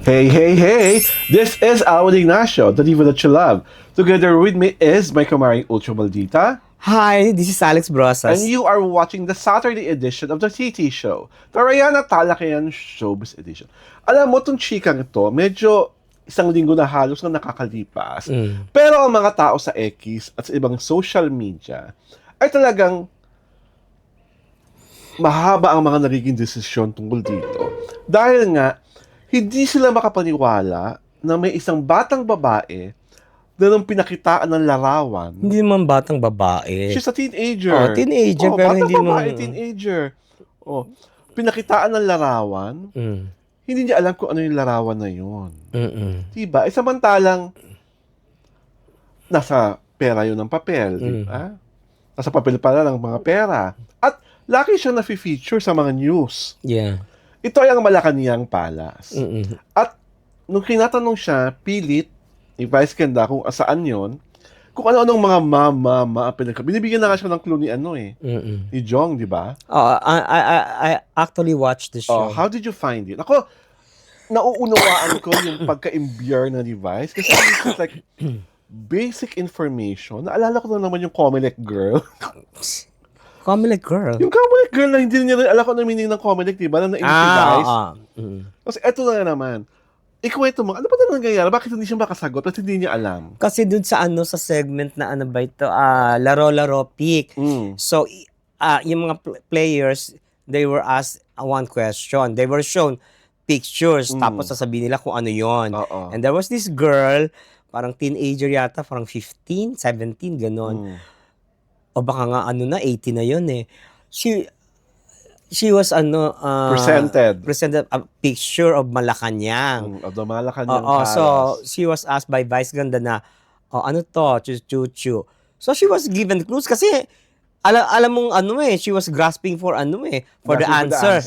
Hey, hey, hey! This is Alan Ignacio, the diva that you love. Together with me is my kumaring Ultra Maldita. Hi, this is Alex Brosas. And you are watching the Saturday edition of the TT Show, the Rayana Talakayan Showbiz Edition. Alam mo, itong chikang ito, medyo isang linggo na halos na nakakalipas. Pero ang mga tao sa X at sa ibang social media ay talagang mahaba ang mga nagiging desisyon tungkol dito. Dahil nga, hindi sila makapaniwala na may isang batang babae na nung pinakitaan ng larawan. Hindi naman batang babae. She's a teenager. Oh, teenager, pero batang hindi babae, naman. teenager. Pinakitaan ng larawan, hindi niya alam kung ano yung larawan na yun. Diba? Samantalang, nasa pera yun ng papel. Diba? Nasa papel pala ng mga pera. At laki siyang nafe-feature sa mga news. Yeah. Ito ay ang Malacanang Palace. At nung kinatanong siya, pilit, ni Vice Ganda kung saan yon, kung ano-anong mga mama binibigyan na nga siya ng clue ni ni Jong, di ba? I actually watched the show. How did you find it? Ako, nauunawaan ko yung pagka-imbier na device kasi it's like basic information. Naalala ko na naman yung Comelec girl. Comelec girl? Yung Comelec girl na hindi niya rin alam ko na meaning ng Comelec, di ba? Na na-improvise. Kasi eto na naman. Ikwento mo, ano ba na nangyayari? Bakit hindi siya makasagot? Bakit hindi niya alam? Kasi dun sa sa segment na ano ba ito, Laro-Laro Pick. So, yung mga players, they were asked one question. They were shown pictures, tapos sasabihin nila kung ano yon. And there was this girl, parang teenager yata, parang 15, 17, ganon. O baka nga 18 na yun eh. She was presented a picture of Malacanang. Of the Malacanang Palace. So she was asked by Vice Ganda na, ano to, chuchu. So she was given clues kasi alam mong she was grasping for for the answer.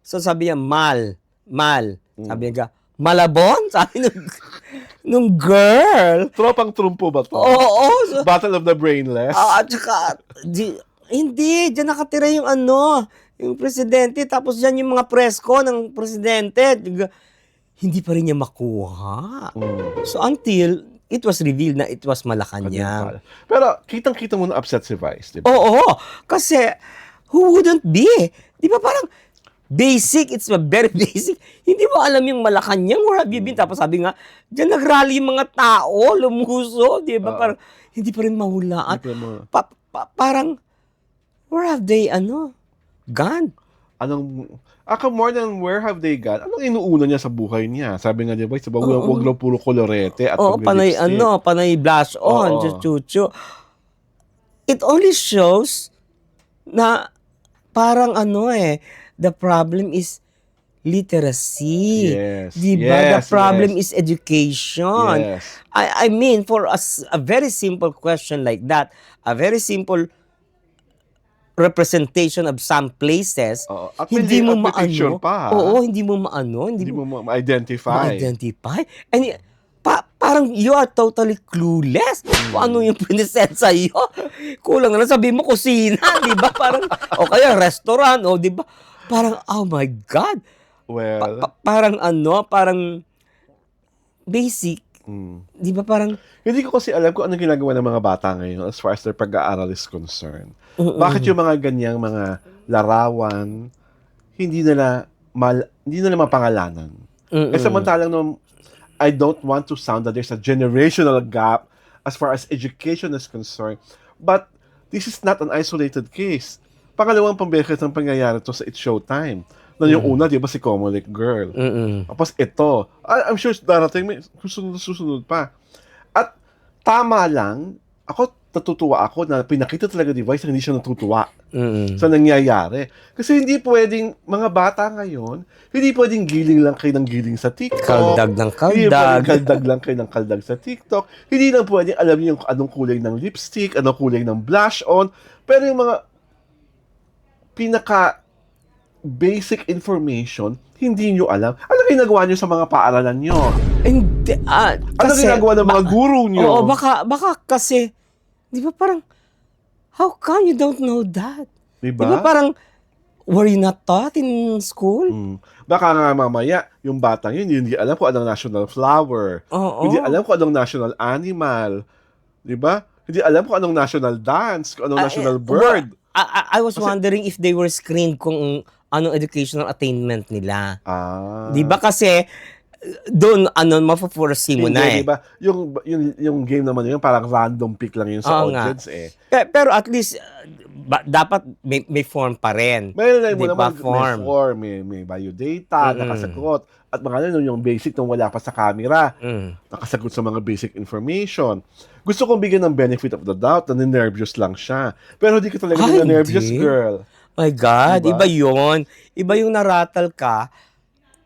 So sabi niya, mal. Sabi niya, Malabon? Sabi nung girl. Tropang trumpo ba to? So, Battle of the Brainless? At saka, hindi, diyan nakatira yung yung presidente, tapos diyan yung mga presko ng presidente. Hindi pa rin niya makuha. So until it was revealed na it was Malacanang. Pero kitang-kita mo na upset si Vice, di ba? Oo, kasi who wouldn't be? Di ba parang basic, it's very basic. Hindi mo alam yung Malacanang, where have you been? Tapos sabi nga, diyan nagrally yung mga tao, lumuso, di ba? Parang hindi pa rin mahulaan. Parang, where have they, gone? More than where have they gone? Anong inuuna niya sa buhay niya? Sabi nga niya, Vice, wag lang puro kolorete at panay, panay blush on, chuchu. It only shows na parang the problem is literacy. Yes. Diba? The problem is education. Yes. I mean, for a very simple question like that, a very simple representation of some places, hindi mo maano. Hindi mo maano. Hindi mo ma-identify. And parang you are totally clueless kung ano yung pinisend sa'yo. Kulang na lang sabihin mo kusina, di ba? Parang, o kaya restaurant, di ba? Parang, oh my God. Well, parang basic. Di ba parang... Hindi ko kasi alam kung ano ginagawa ng mga bata ngayon as far as their pag-aaral is concerned. Bakit yung mga ganyang mga larawan, hindi nila mapangalanan? Samantalang I don't want to sound that there's a generational gap as far as education is concerned. But this is not an isolated case. Pangalawang pambeses ng pangyayari to sa It's Showtime. Yung una, di ba, si Comelec girl. Tapos ito. I'm sure darating may susunod pa. At tama lang, natutuwa ako na pinakita talaga ni Vice na hindi siya natutuwa sa nangyayari. Kasi hindi pwedeng, mga bata ngayon, hindi pwedeng giling lang kayo ng giling sa TikTok. Kaldag ng kaldag. Hindi pwedeng kaldag lang kayo ng kaldag sa TikTok. Hindi lang pwedeng alam niyo anong kulay ng lipstick, anong kulay ng blush on. Pero yung mga pinaka basic information, hindi nyo alam. Ano ginagawa nyo sa mga paaralan nyo? Hindi, ano ginagawa ng mga guru nyo? Baka kasi, di ba parang, how come you don't know that? Diba? Di ba parang, Were you not taught in school? Baka nga mamaya, yung batang yun, hindi alam kung anong national flower. Oo. Hindi alam kung anong national animal. Di ba? Hindi alam kung anong national dance, kung anong national bird. I was wondering if they were screened kung anong educational attainment nila. Di ba kasi doon mapo-foresee mo na eh. Di ba? Yung game naman yun, parang random pick lang yun sa Oo nga. audience eh. Pero at least dapat may form pa rin. May mo Diba, naman, may form, may bio data, nakasagot. At mga yung basic nung wala pa sa camera, nakasagot sa mga basic information. Gusto kong bigyan ng benefit of the doubt na nervous lang siya. Pero hindi ka talaga nervous, girl. My God, Diba? iba yun. Iba yung naratal ka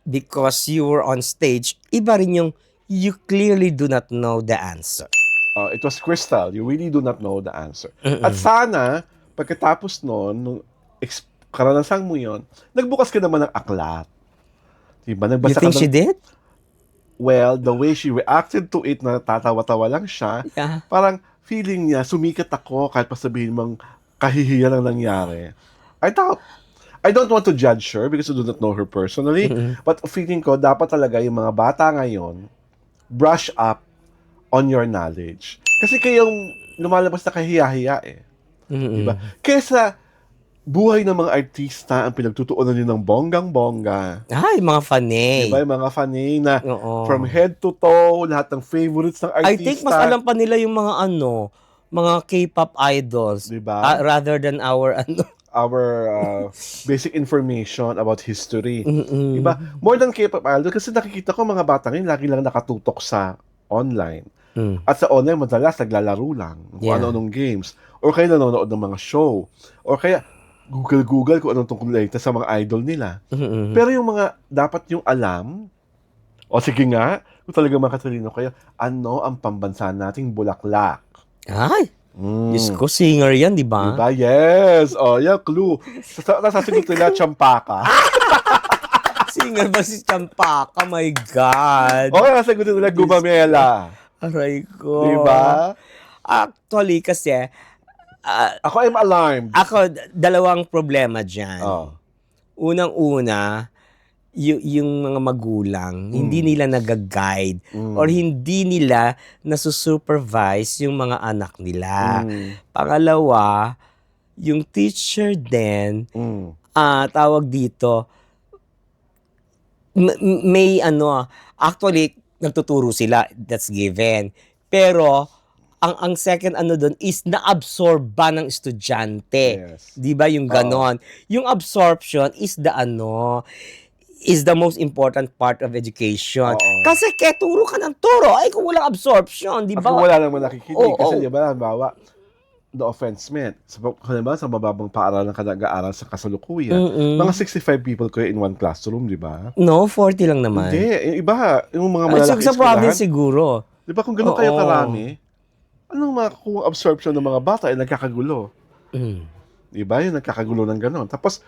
because you were on stage. Iba rin yung you clearly do not know the answer. It was crystal. You really do not know the answer. At sana, pagkatapos nung karanasan mo yon, nagbukas ka naman ng aklat. Diba? You think she did? Well, the way she reacted to it, na tatawa-tawa lang siya, parang feeling niya, sumikat ako kahit pa sabihin mong kahihiyan ang nangyari. I don't want to judge her because I do not know her personally, but feeling ko, dapat talaga yung mga bata ngayon, brush up on your knowledge. Kasi kayong lumalabas na kahiya-hiya eh. Diba? Kesa buhay ng mga artista ang pinagtutuunan nyo ng bonggang-bongga. Ay, mga fanay. Diba? Yung mga fanay na from head to toe, lahat ng favorites ng artista. I think mas alam pa nila yung mga mga K-pop idols. Diba? Rather than our basic information about history. Diba? More than K-pop idol, kasi nakikita ko mga bata ngayon lagi lang nakatutok sa online. At sa online, madalas naglalaro lang kung ano-anong games. Or kaya nanonood ng mga show. Or kaya Google kung anong tungkol sa mga idol nila. Pero yung mga dapat yung alam, sige nga, kung talaga makatalino kayo, ano ang pambansa nating bulaklak? Ay! Diyos ko, singer yan, di ba? Diba? Yes! Clue. Nasasagot nila, Champaka. Singer ba si Champaka? My God! Nasagot nila, Gumamela. Aray ko. Diba? Actually, kasi, ako am alarmed. Ako, dalawang problema dyan. Unang-una, yung mga magulang, hindi nila nag-guide or hindi nila nasusupervise yung mga anak nila. Pangalawa, yung teacher din, tawag dito, may actually, nagtuturo sila, that's given. Pero, ang second doon is na-absorb ba ng estudyante. Yes. Di ba yung ganon? Yung absorption is is the most important part of education. Kasi kaya turo ka ng turo, kung walang absorption, di ba? Kung wala naman nakikinig. Kasi di ba, halimbawa, the offense meant, halimbawa sa mababang paaralan ka nag-aaral sa kasalukuyan, mga 65 people kayo in one classroom, di ba? No, 40 lang naman. Hindi, yung iba, yung mga malalaki sa province siguro. Di ba kung gano'n kayo karami, anong makukuha absorption ng mga bata ay nagkakagulo? Di ba? Yung nagkakagulo ng gano'n. Tapos,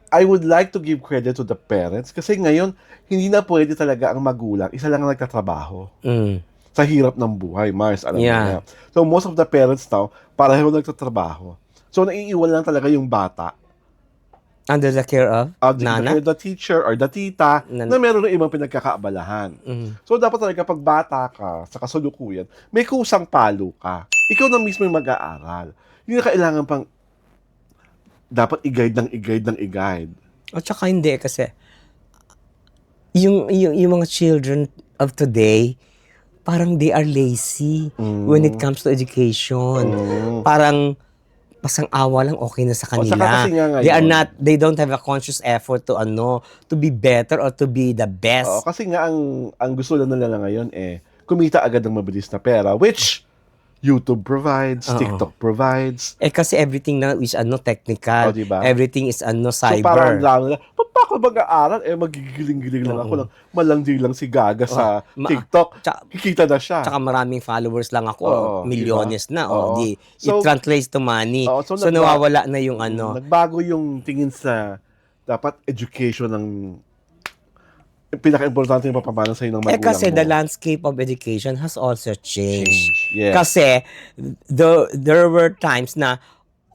I would like to give credit to the parents kasi ngayon, hindi na pwede talaga ang magulang, isa lang ang nagtatrabaho. Sa hirap ng buhay, Mars, alam mo na. So, most of the parents now, pareho nagtatrabaho. So, naiiwan lang talaga yung bata. Under the care of nana? The teacher or the tita na meron ng ibang pinagkakaabalahan. So, dapat talaga pag bata ka sa kasalukuyan, may kusang palo ka. Ikaw na mismo yung mag-aaral. Hindi na kailangan pang dapat i-guide. At saka hindi kasi yung mga children of today, parang they are lazy when it comes to education. Parang pasang awa lang okay na sa kanila. Ngayon, they don't have a conscious effort to be better or to be the best. Kasi nga ang gusto lang nila ngayon kumita agad ng mabilis na pera, which YouTube provides, TikTok provides. Kasi everything now is technical. Diba? Everything is cyber. So parang lang nila, pa ako mag-aaral, magigiling-giling lang ako lang, malandi lang si Gaga sa TikTok, kikita na siya. Tsaka maraming followers lang ako, milyones diba? Na. It translates to money. So nawawala na yung Nagbago yung tingin sa dapat education ng pinaka-importante yung papamana sa'yo ng magulang kasi mo. the landscape of education has also changed. Yes. Kasi there were times na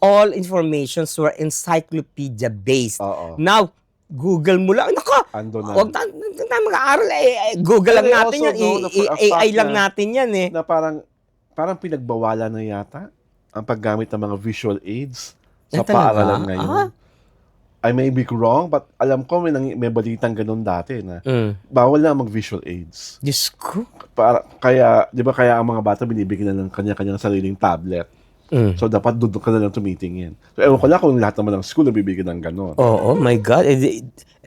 all informations were encyclopedia based. Oo. Now, Google mo lang, nako, Ando na. huwag tayo mag-aaral, Google lang But I natin also yan, know na for a AI fact lang na- natin yan Na parang pinagbawalan na yata ang paggamit ng mga visual aids sa Talaga? paaralan ngayon. I may be wrong, but alam ko may balitang ganun dati na bawal na mag-visual aids. Diyos ko. Kaya, di ba kaya ang mga bata binibigyan na ng kanya-kanyang sariling tablet. So, dapat doon ka na lang tumitingin. So, ewan ko lang kung lahat naman ng school nabibigyan ng ganun. Oo, my God.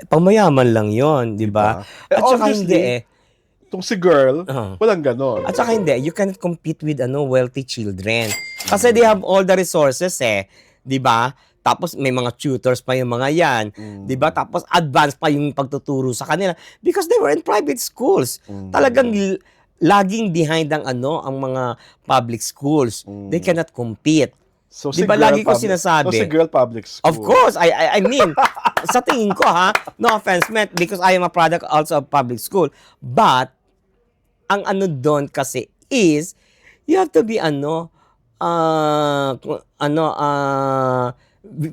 Pangmayaman lang yon, di ba? At saka hindi Itong si girl, walang ganon. At saka hindi, you cannot compete with wealthy children. Kasi they have all the resources di ba? Tapos may mga tutors pa yung mga yan, 'di ba? Tapos advanced pa yung pagtuturo sa kanila because they were in private schools. Talagang laging behind ang mga public schools. They cannot compete. So, 'Di ba lagi ko sinasabi? So si girl public school. Of course, I mean, sa tingin ko no offense meant because I am a product also of public school. But ang doon kasi is you have to be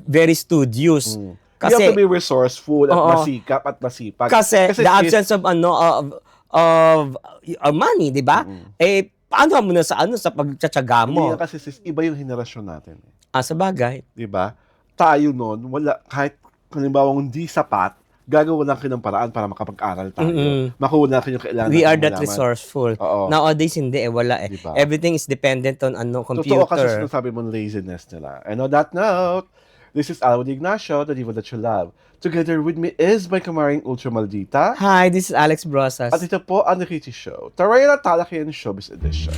very studious. You have to be resourceful at masikap at masipag. Kasi the absence of money, 'di ba? Paano mo na sa pagtsatsaga mo? Hindi kasi sis, iba yung henerasyon natin. Sa bagay. 'Di ba? Tayo noon, wala kahit halimbawa hindi sapat, gagawa lang kayo ng paraan para makapag-aral tayo. Makuha na kayo kailangan. We are that resourceful. Oo. Nowadays hindi wala Diba? Everything is dependent on computer. Totoo kasi sinasabi mong laziness nila. And on that note, this is Alvin Ignacio, the diva that you love. Together with me is my kamaring Ultra Maldita. Hi, this is Alex Brosas. At ito po ang The Kitty Show, Taray na Talakian Showbiz Edition.